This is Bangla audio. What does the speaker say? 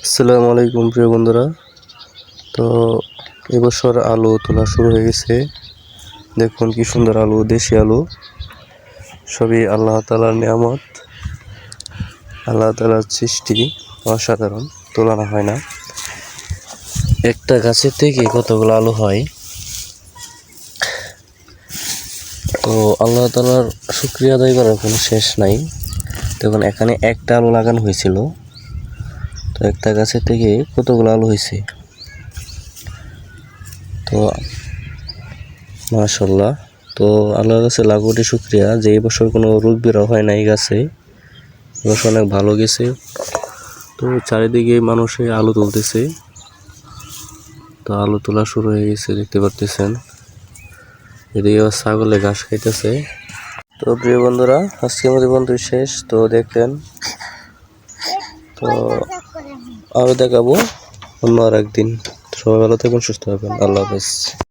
আসসালামু আলাইকুম প্রিয় বন্ধুরা। তো এবছর আলু তোলা শুরু হয়ে গেছে। দেখুন কি সুন্দর আলু, দেশি আলু, সবই আল্লাহ তাআলার নিয়ামত, আল্লাহ তাআলার সৃষ্টি, অসাধারণ, তুলনা হয় না। একটা গাছের থেকে কতগুলো আলু হয়। তো আল্লাহ তাআলার শুকরিয়া আদায় করার কোনো শেষ নাই। দেখুন এখানে একটা আলু লাগানো হয়েছিল, তো একটা গাছের থেকে কতগুলো আলু হয়েছে। তো মাশাআল্লাহ, তো আল্লাহর কাছে লাখ কোটি শুকরিয়া যে এই বছর কোনো রোগ বেরো হয় না এই গাছে, এবছর অনেক ভালো গেছে। তো চারিদিকে মানুষে আলু তুলতেছে, তো আলু তোলা শুরু হয়ে গেছে দেখতে পারতেছেন। এদিকে ছাগলে ঘাস খাইতেছে। তো প্রিয় বন্ধুরা, আজকের মতো বন্ধু শেষ। তো দেখলেন, তো আরো দেখাবো অন্য আর একদিন। সবাই ভালো থাকুন, সুস্থ থাকবেন। আল্লাহ হাফেজ।